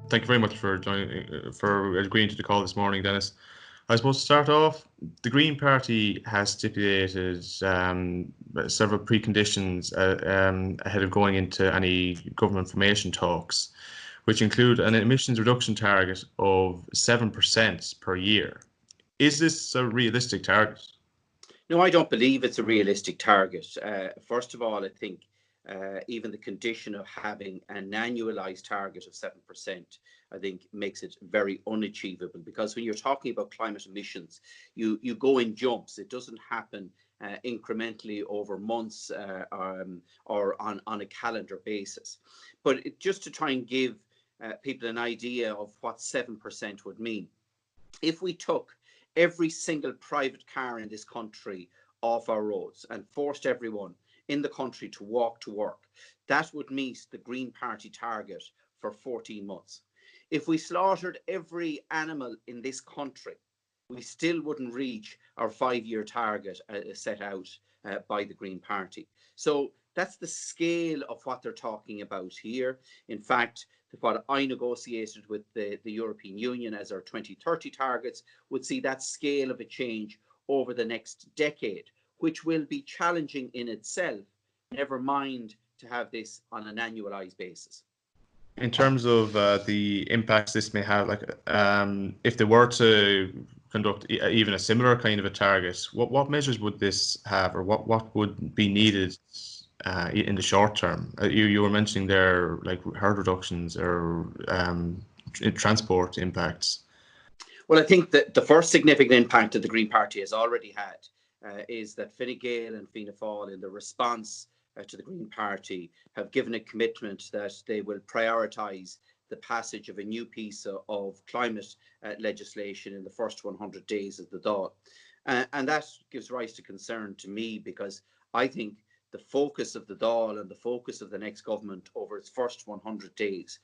Thank you very much for joining, for agreeing to the call this morning, Dennis. I suppose to start off, the Green Party has stipulated several preconditions ahead of going into any government formation talks, which include an emissions reduction target of 7% per year. Is this a realistic target? No, I don't believe it's a realistic target. First of all, I think even the condition of having an annualized target of 7%, I think makes it very unachievable, because when you're talking about climate emissions, you go in jumps. It doesn't happen incrementally over months or on a calendar basis. But just to try and give people an idea of what 7% would mean, if we took every single private car in this country off our roads and forced everyone in the country to walk to work, that would meet the Green Party target for 14 months. If we slaughtered every animal in this country, we still wouldn't reach our 5-year target set out by the Green Party. So that's the scale of what they're talking about here. In fact, what I negotiated with the European Union as our 2030 targets would see that scale of a change over the next decade, which will be challenging in itself, never mind to have this on an annualized basis. In terms of the impacts this may have, like if they were to conduct even a similar kind of a target, what measures would this have, or what would be needed in the short term? You were mentioning there, like herd reductions or transport impacts. Well, I think that the first significant impact that the Green Party has already had is that Fine Gael and Fianna Fáil, in the response to the Green Party, have given a commitment that they will prioritise the passage of a new piece of climate legislation in the first 100 days of the Dáil. And that gives rise to concern to me, because I think the focus of the Dáil and the focus of the next government over its first 100 days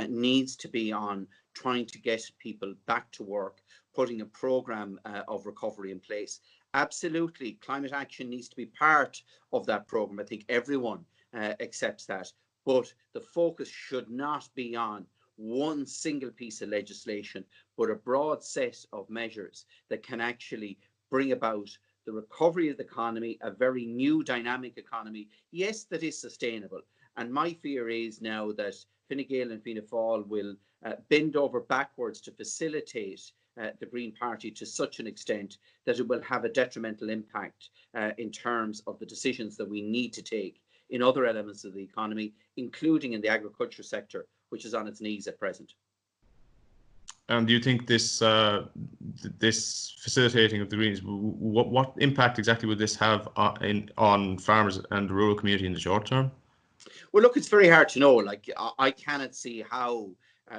needs to be on trying to get people back to work, putting a programme of recovery in place. Absolutely, climate action needs to be part of that programme. I think everyone accepts that. But the focus should not be on one single piece of legislation, but a broad set of measures that can actually bring about the recovery of the economy, a very new dynamic economy, yes, that is sustainable. And my fear is now that Fine Gael and Fianna Fáil will bend over backwards to facilitate the Green Party to such an extent that it will have a detrimental impact in terms of the decisions that we need to take in other elements of the economy, including in the agriculture sector, which is on its knees at present. And do you think this this facilitating of the Greens, what impact exactly would this have on farmers and the rural community in the short term? Well, look, it's very hard to know. Like, I cannot see how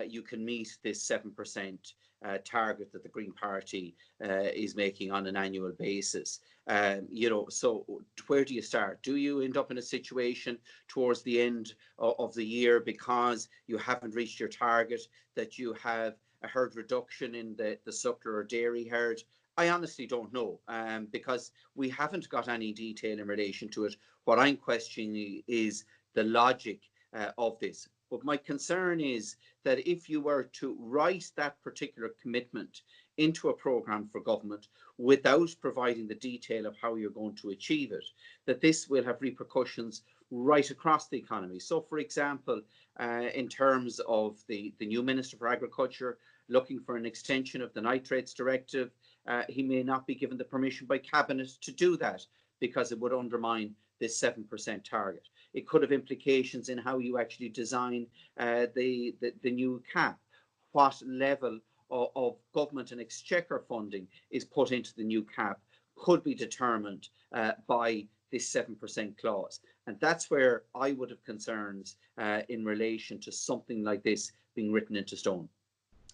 you can meet this 7% target that the Green Party is making on an annual basis. So where do you start? Do you end up in a situation towards the end of the year, because you haven't reached your target, that you have a herd reduction in the suckler or dairy herd? I honestly don't know, because we haven't got any detail in relation to it. What I'm questioning is the logic of this. But my concern is that if you were to write that particular commitment into a programme for government without providing the detail of how you're going to achieve it, that this will have repercussions right across the economy. So, for example, in terms of the new Minister for Agriculture looking for an extension of the Nitrates Directive, he may not be given the permission by Cabinet to do that, because it would undermine this 7% target. It could have implications in how you actually design the new cap. What level of government and exchequer funding is put into the new cap could be determined by this 7% clause. And that's where I would have concerns in relation to something like this being written into stone.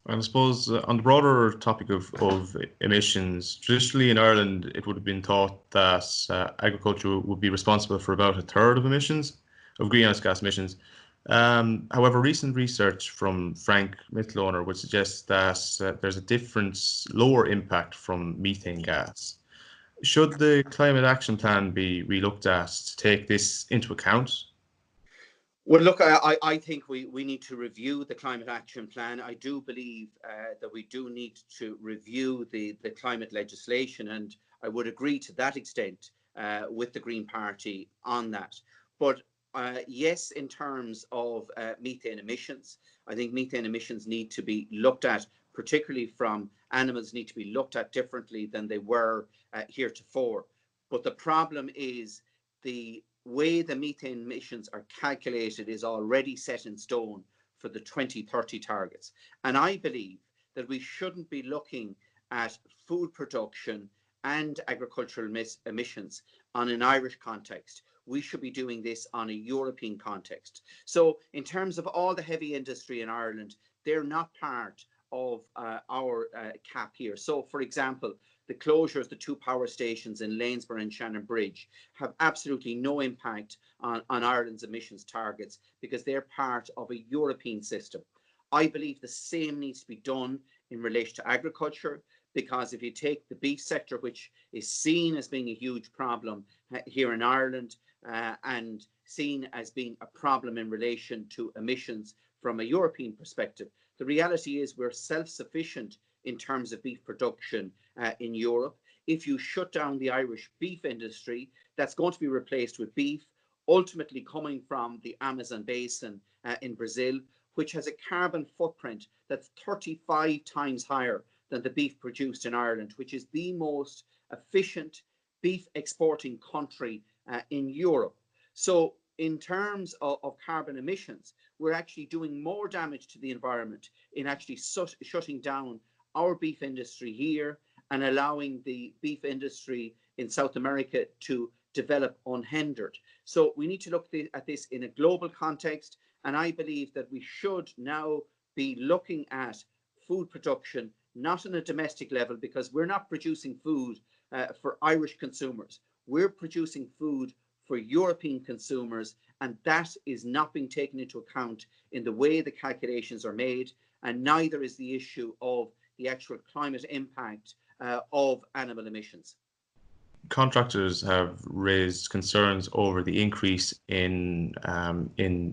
And I suppose on the broader topic of emissions, traditionally in Ireland, it would have been thought that agriculture would be responsible for about a third of emissions, of greenhouse gas emissions. However, recent research from Frank Mittloner would suggest that there's a different, lower impact from methane gas. Should the climate action plan be relooked at to take this into account? Well, look, I think we need to review the climate action plan. I do believe that we do need to review the climate legislation, and I would agree to that extent with the Green Party on that. But yes, in terms of methane emissions, I think methane emissions need to be looked at, particularly from animals, need to be looked at differently than they were heretofore. But the problem is the way the methane emissions are calculated is already set in stone for the 2030 targets. And I believe that we shouldn't be looking at food production and agricultural emissions on an Irish context. We should be doing this on a European context. So in terms of all the heavy industry in Ireland, they're not part of our cap here. So for example, the closure of the two power stations in Lanesborough and Shannon Bridge have absolutely no impact on Ireland's emissions targets because they're part of a European system. I believe the same needs to be done in relation to agriculture, because if you take the beef sector, which is seen as being a huge problem here in Ireland and seen as being a problem in relation to emissions from a European perspective, the reality is we're self-sufficient in terms of beef production in Europe. If you shut down the Irish beef industry, that's going to be replaced with beef ultimately coming from the Amazon basin in Brazil, which has a carbon footprint that's 35 times higher than the beef produced in Ireland, which is the most efficient beef exporting country in Europe. So in terms of carbon emissions, we're actually doing more damage to the environment in actually shutting down our beef industry here and allowing the beef industry in South America to develop unhindered. So we need to look at this in a global context, and I believe that we should now be looking at food production not on a domestic level, because we're not producing food for Irish consumers. We're producing food for European consumers, and that is not being taken into account in the way the calculations are made, and neither is the issue of the actual climate impact of animal emissions. Contractors have raised concerns over the increase in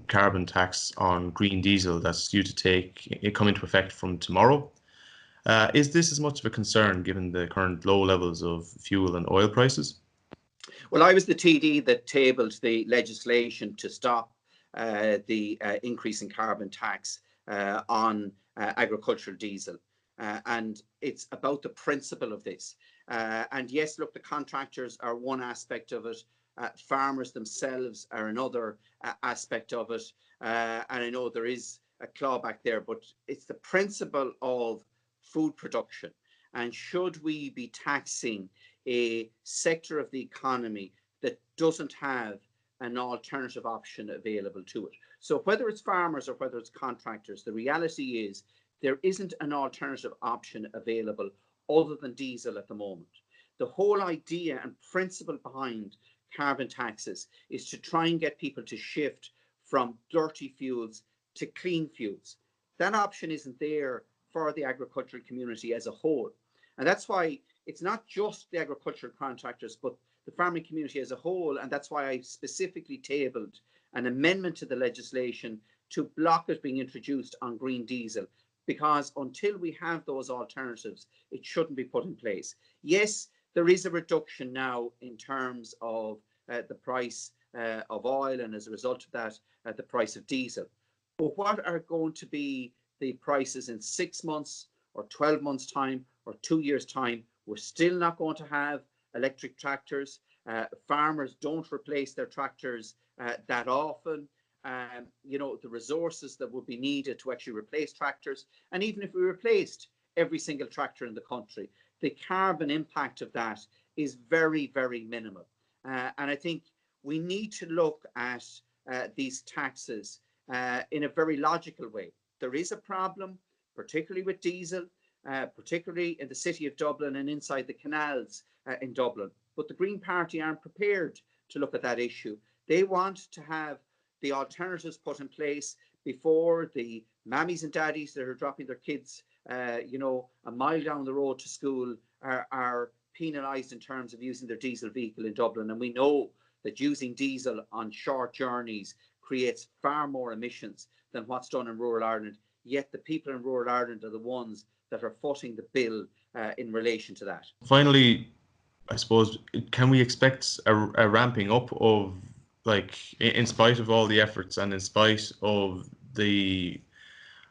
carbon tax on green diesel that's due to come into effect from tomorrow. Is this as much of a concern given the current low levels of fuel and oil prices? Well, I was the TD that tabled the legislation to stop the increase in carbon tax on agricultural diesel. And it's about the principle of this. And yes, look, the contractors are one aspect of it. Farmers themselves are another aspect of it. And I know there is a clawback there, but it's the principle of food production. And should we be taxing a sector of the economy that doesn't have an alternative option available to it? So whether it's farmers or whether it's contractors, the reality is there isn't an alternative option available other than diesel at the moment. The whole idea and principle behind carbon taxes is to try and get people to shift from dirty fuels to clean fuels. That option isn't there for the agricultural community as a whole. And that's why it's not just the agricultural contractors, but the farming community as a whole. And that's why I specifically tabled an amendment to the legislation to block it being introduced on green diesel, because until we have those alternatives, it shouldn't be put in place. Yes, there is a reduction now in terms of the price of oil, and as a result of that, the price of diesel. But what are going to be the prices in 6 months or 12 months' time or 2 years' time? We're still not going to have electric tractors. Farmers don't replace their tractors that often. You know, the resources that would be needed to actually replace tractors, and even if we replaced every single tractor in the country, the carbon impact of that is very, very minimal. And I think we need to look at these taxes in a very logical way. There is a problem, particularly with diesel, particularly in the city of Dublin and inside the canals in Dublin. But the Green Party aren't prepared to look at that issue. They want to have the alternatives put in place before the mammies and daddies that are dropping their kids, you know, a mile down the road to school are penalised in terms of using their diesel vehicle in Dublin. And we know that using diesel on short journeys creates far more emissions than what's done in rural Ireland, yet the people in rural Ireland are the ones that are footing the bill in relation to that. Finally, I suppose, can we expect a ramping up of, like, in spite of all the efforts and in spite of the,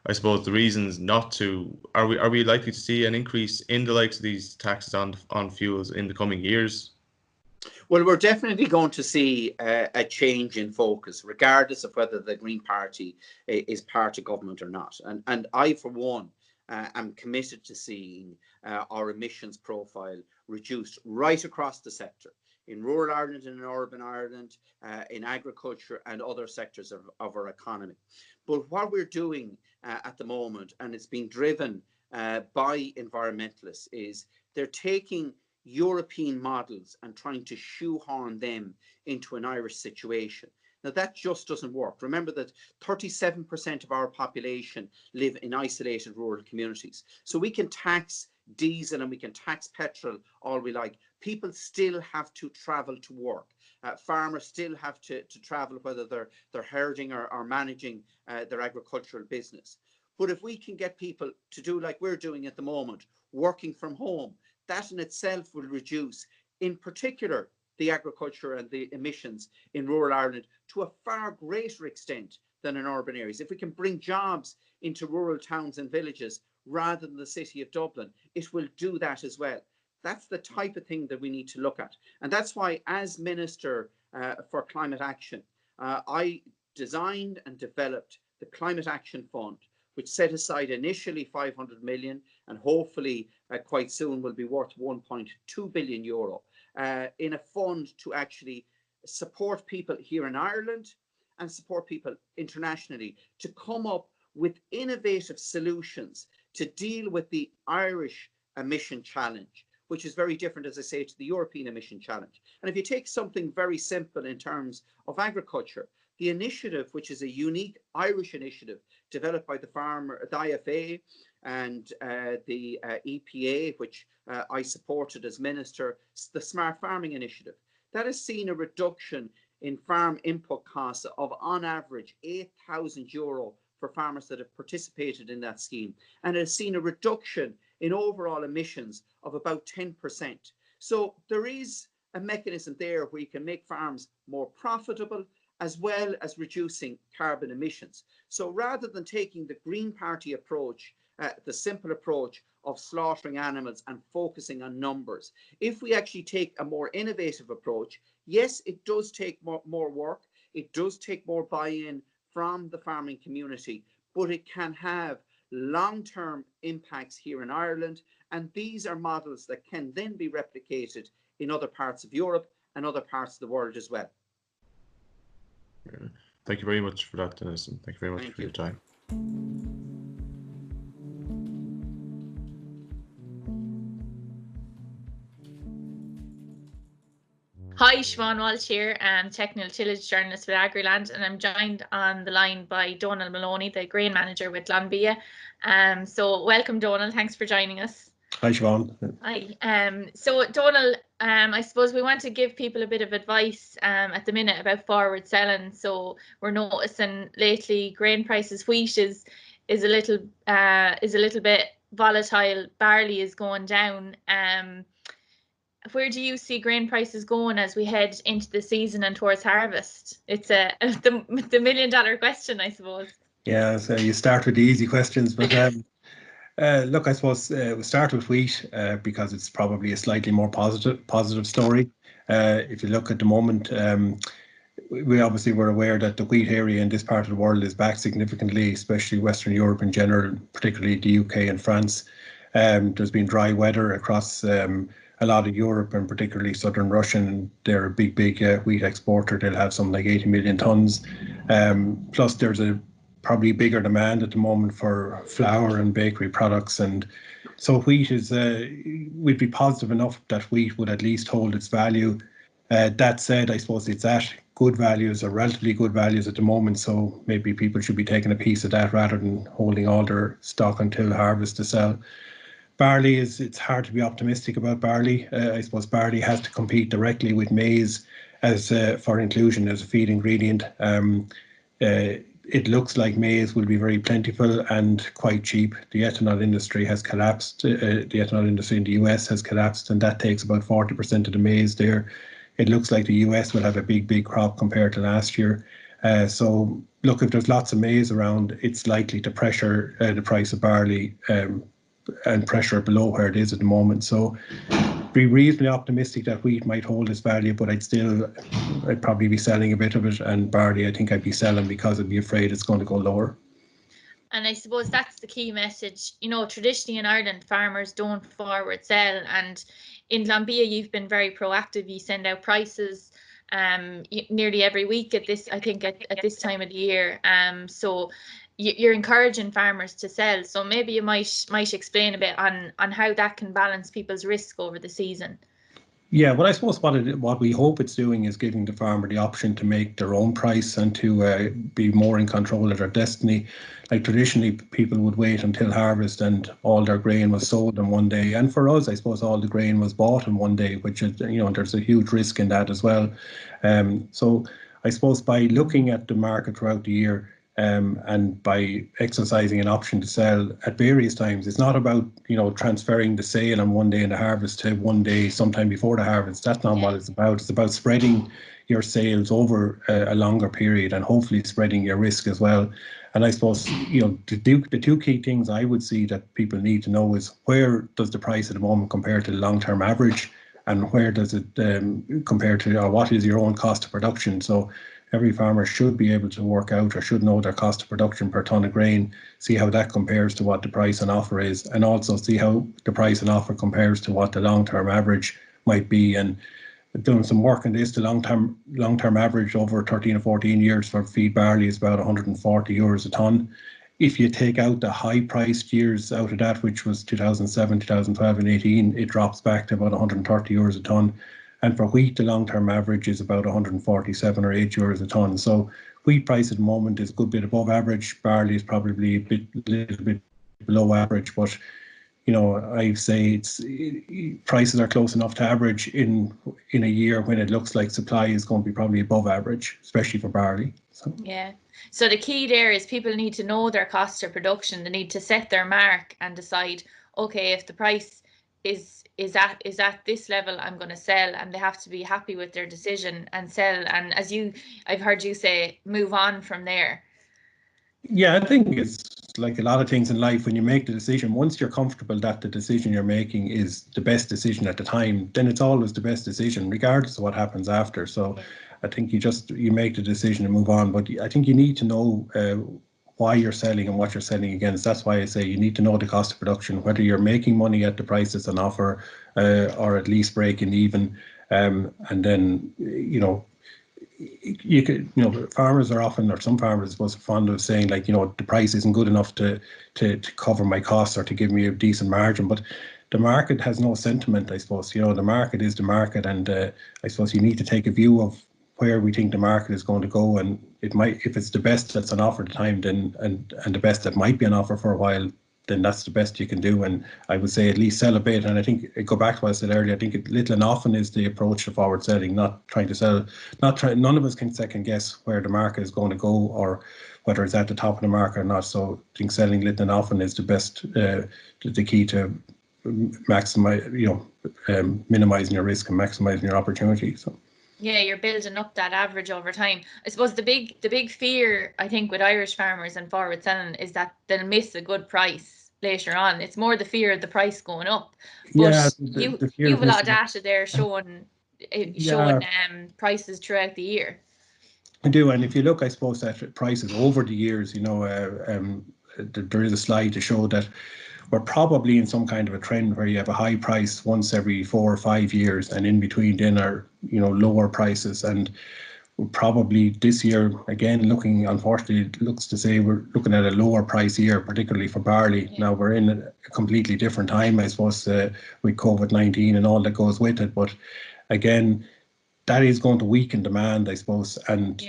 I suppose, the reasons not to, are we likely to see an increase in the likes of these taxes on fuels in the coming years? Well, we're definitely going to see a change in focus, regardless of whether the Green Party is part of government or not. And I, for one, am committed to seeing our emissions profile reduced right across the sector, in rural Ireland and in urban Ireland, in agriculture and other sectors of our economy. But what we're doing at the moment, and it's being driven by environmentalists, is they're taking European models and trying to shoehorn them into an Irish situation. Now, that just doesn't work. Remember that 37% of our population live in isolated rural communities. So we can tax diesel and we can tax petrol all we like. People still have to travel to work. Farmers still have to travel, whether they're herding or managing their agricultural business. But if we can get people to do like we're doing at the moment, working from home, that in itself will reduce, in particular, the agriculture and the emissions in rural Ireland to a far greater extent than in urban areas. If we can bring jobs into rural towns and villages rather than the city of Dublin, it will do that as well. That's the type of thing that we need to look at. And that's why, as Minister for Climate Action, I designed and developed the Climate Action Fund, which set aside initially 500 million and hopefully quite soon will be worth 1.2 billion euro in a fund to actually support people here in Ireland and support people internationally to come up with innovative solutions to deal with the Irish emission challenge, which is very different, as I say, to the European emission challenge. And if you take something very simple in terms of agriculture, the initiative, which is a unique Irish initiative developed by the IFA and the EPA, which I supported as minister, the Smart Farming Initiative, that has seen a reduction in farm input costs of, on average, €8,000 for farmers that have participated in that scheme. And it has seen a reduction in overall emissions of about 10%. So there is a mechanism there where you can make farms more profitable, as well as reducing carbon emissions. So rather than taking the Green Party approach, the simple approach of slaughtering animals and focusing on numbers, if we actually take a more innovative approach, yes, it does take more work, it does take more buy-in from the farming community, but it can have long-term impacts here in Ireland, and these are models that can then be replicated in other parts of Europe and other parts of the world as well. Thank you very much for that, Denis, and thank you very much for your time. Hi, Siobhan Walsh here, technical tillage journalist with AgriLand, and I'm joined on the line by Donal Moloney, the grain manager with Glanbia. So welcome, Donal. Thanks for joining us. Hi, Siobhan. Hi. So Donal, I suppose we want to give people a bit of advice at the minute about forward selling. So we're noticing lately grain prices, wheat is a little bit volatile. Barley is going down. Where do you see grain prices going as we head into the season and towards harvest? It's the $1 million question, I suppose. Yeah, so you start with the easy questions, but look, I suppose we'll start with wheat because it's probably a slightly more positive story. If you look at the moment, we obviously were aware that the wheat area in this part of the world is back significantly, especially Western Europe in general, particularly the UK and France. There's been dry weather across a lot of Europe and particularly southern Russia, and they're a big wheat exporter. They'll have something like 80 million tonnes. Plus there's a probably bigger demand at the moment for flour and bakery products, and so wheat is we'd be positive enough that wheat would at least hold its value. That said, I suppose it's at good values or relatively good values at the moment, so maybe people should be taking a piece of that rather than holding all their stock until harvest to sell. Barley it's hard to be optimistic about barley. I suppose barley has to compete directly with maize as for inclusion as a feed ingredient. it looks like maize will be very plentiful and quite cheap. The ethanol industry has collapsed. The ethanol industry in the US has collapsed, and that takes about 40% of the maize there. It looks like the US will have a big crop compared to last year. So look, if there's lots of maize around, it's likely to pressure the price of barley and pressure it below where it is at the moment. So be reasonably optimistic that wheat might hold its value, but I'd probably be selling a bit of it, and barley I think I'd be selling because I'd be afraid it's going to go lower. And I suppose that's the key message. You know, traditionally in Ireland, farmers don't forward sell, and in Glanbia you've been very proactive. You send out prices nearly every week at this, I think at this time of the year. So you're encouraging farmers to sell. So maybe you might explain a bit on how that can balance people's risk over the season. Yeah, well, I suppose what we hope it's doing is giving the farmer the option to make their own price and to be more in control of their destiny. Like traditionally, people would wait until harvest and all their grain was sold in one day. And for us, I suppose all the grain was bought in one day, which is, there's a huge risk in that as well. So I suppose by looking at the market throughout the year, and by exercising an option to sell at various times, it's not about transferring the sale on one day in the harvest to one day sometime before the harvest. That's not what it's about. It's about spreading your sales over a longer period and hopefully spreading your risk as well. And I suppose the two key things I would see that people need to know is, where does the price at the moment compare to the long-term average, and where does it compare to, or what is your own cost of production? So every farmer should be able to work out, or should know, their cost of production per tonne of grain, see how that compares to what the price on offer is, and also see how the price on offer compares to what the long-term average might be. And doing some work on this, the long-term average over 13 or 14 years for feed barley is about €140 a tonne. If you take out the high-priced years out of that, which was 2007, 2012 and 18, it drops back to about €130 a tonne. And for wheat, the long-term average is about 147 or €8 a tonne. So wheat price at the moment is a good bit above average. Barley is probably a little bit below average, but I'd say prices are close enough to average in a year when it looks like supply is going to be probably above average, especially for barley. So. Yeah. So the key there is people need to know their cost of production. They need to set their mark and decide, okay, if the price is at this level, I'm going to sell, and they have to be happy with their decision and sell. And I've heard you say, move on from there. Yeah, I think it's like a lot of things in life. When you make the decision, once you're comfortable that the decision you're making is the best decision at the time, then it's always the best decision, regardless of what happens after. So I think you make the decision and move on. But I think you need to know why you're selling and what you're selling against. That's why I say you need to know the cost of production, whether you're making money at the prices on offer or at least breaking even. And then, farmers are often, or some farmers, I suppose, are fond of saying, like, the price isn't good enough to cover my costs or to give me a decent margin. But the market has no sentiment, I suppose. The market is the market, and I suppose you need to take a view of where we think the market is going to go, and it might, if it's the best that's on offer at the time, then and the best that might be on offer for a while, then that's the best you can do. And I would say at least sell a bit. And I think, go back to what I said earlier, I think little and often is the approach to forward selling, not trying to sell, none of us can second guess where the market is going to go or whether it's at the top of the market or not. So I think selling little and often is the best, the key to maximize, minimizing your risk and maximizing your opportunity. So. Yeah, you're building up that average over time. I suppose the big fear, I think, with Irish farmers and forward selling is that they'll miss a good price later on. It's more the fear of the price going up. But you have a lot of data there showing prices throughout the year. I do, and if you look, I suppose, at prices over the years, there is a slide to show that we're probably in some kind of a trend where you have a high price once every 4 or 5 years, and in between then are lower prices. And we're probably this year, again, unfortunately, it looks to say we're looking at a lower price year, particularly for barley. Yeah. Now we're in a completely different time, I suppose, with COVID-19 and all that goes with it. But again, that is going to weaken demand, I suppose, and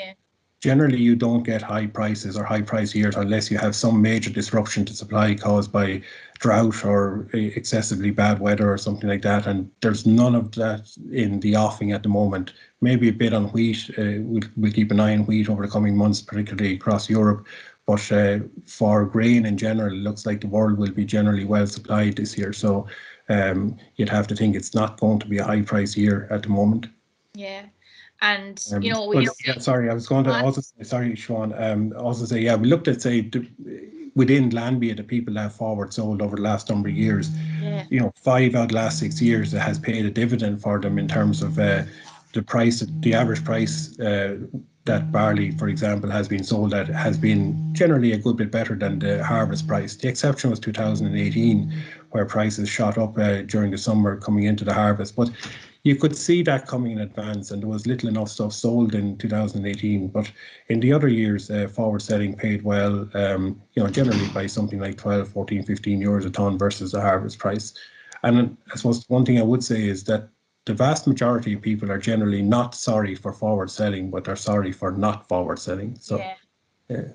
generally you don't get high prices or high price years unless you have some major disruption to supply caused by drought or excessively bad weather or something like that. And there's none of that in the offing at the moment. Maybe a bit on wheat. We'll keep an eye on wheat over the coming months, particularly across Europe. But for grain in general, it looks like the world will be generally well supplied this year. So you'd have to think it's not going to be a high price year at the moment. Yeah. And, you know, we sorry, I was going to also say, sorry, Sean, also say, yeah, we looked at, say, within Glanbia, the people that have forward sold over the last number of years, you know, 5 out of the last 6 years, it has paid a dividend for them in terms of the price, the average price that barley, for example, has been sold at has been generally a good bit better than the harvest price. The exception was 2018, where prices shot up during the summer coming into the harvest. But you could see that coming in advance, and there was little enough stuff sold in 2018. But in the other years, forward selling paid well, you know, generally by something like 12, 14, 15 euros a tonne versus the harvest price. And I suppose one thing I would say is that the vast majority of people are generally not sorry for forward selling, but are sorry for not forward selling. So, yeah,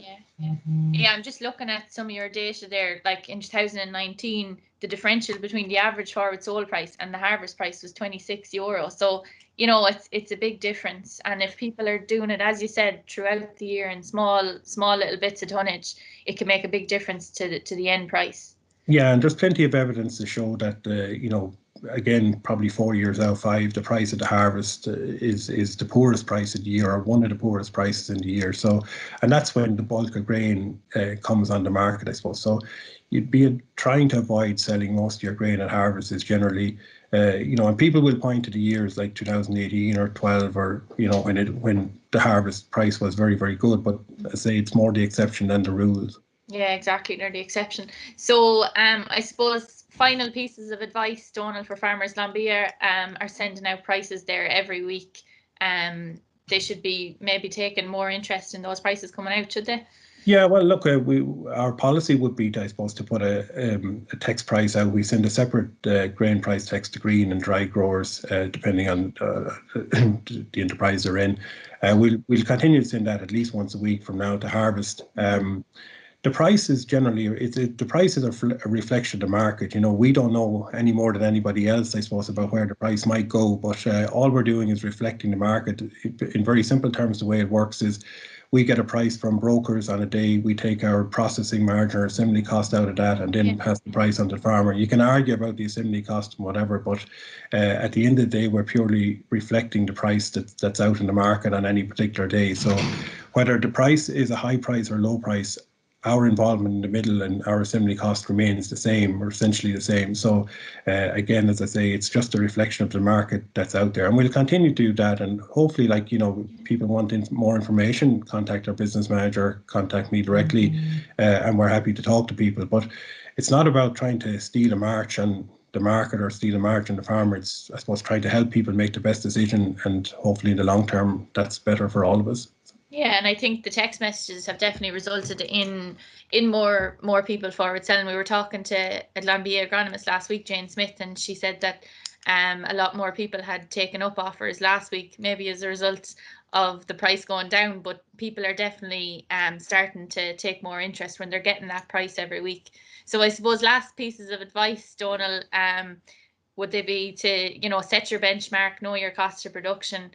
I'm just looking at some of your data there. Like in 2019, the differential between the average forward sold price and the harvest price was 26 euro. So, you know, it's a big difference. And if people are doing it, as you said, throughout the year in small little bits of tonnage, it can make a big difference to the end price. Yeah, and there's plenty of evidence to show that, you know, again, probably 4 years out, 5, the price of the harvest is the poorest price of the year, or one of the poorest prices in the year. So, and that's when the bulk of grain comes on the market, I suppose. So you'd be trying to avoid selling most of your grain at harvest is generally, you know, and people will point to the years like 2018 or 12, or, you know, when the harvest price was very, very good. But I say it's more the exception than the rule. Yeah, exactly. They're the exception. So I suppose final pieces of advice, Donal, for farmers Glanbia are sending out prices there every week. They should be maybe taking more interest in those prices coming out, should they? Yeah, well, look, our policy would be, I suppose, to put a text price out. We send a separate grain price text to green and dry growers, depending on the enterprise they're in. We'll continue to send that at least once a week from now to harvest. The price is generally, the price is a reflection of the market. You know, we don't know any more than anybody else, I suppose, about where the price might go. But all we're doing is reflecting the market. In very simple terms, the way it works is we get a price from brokers on a day. We take our processing margin or assembly cost out of that, and then pass the price on to the farmer. You can argue about the assembly cost and whatever, but at the end of the day, we're purely reflecting the price that's out in the market on any particular day. So whether the price is a high price or low price, our involvement in the middle and our assembly cost remains the same, or essentially the same. So again, as I say, it's just a reflection of the market that's out there, and we'll continue to do that. And hopefully, like, you know, people want more information, contact our business manager, contact me directly, and we're happy to talk to people. But it's not about trying to steal a march on the market or steal a march on the farmer. It's, I suppose, trying to help people make the best decision, and hopefully in the long term, that's better for all of us. Yeah, and I think the text messages have definitely resulted in more people forward selling. We were talking to a Glanbia agronomist last week, Jane Smith, and she said that a lot more people had taken up offers last week, maybe as a result of the price going down. But people are definitely starting to take more interest when they're getting that price every week. So I suppose last pieces of advice, Donal, would they be to, you know, set your benchmark, know your cost of production,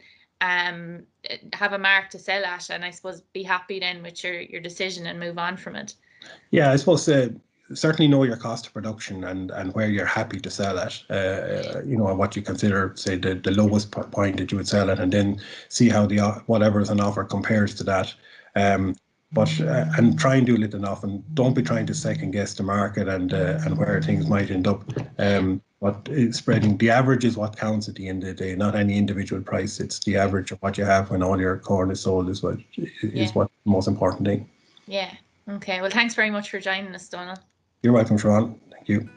have a mark to sell at, and I suppose be happy then with your decision and move on from it. Yeah, I suppose certainly know your cost of production and where you're happy to sell at, you know, and what you consider, say, the lowest point that you would sell at, and then see how whatever is on offer compares to that. But and try and do little enough, and don't be trying to second guess the market and where things might end up. But spreading the average is what counts at the end of the day, not any individual price. It's the average of what you have when all your corn is sold is what the most important thing. Yeah. Okay. Well, thanks very much for joining us, Donal. You're welcome, Siobhan. Thank you.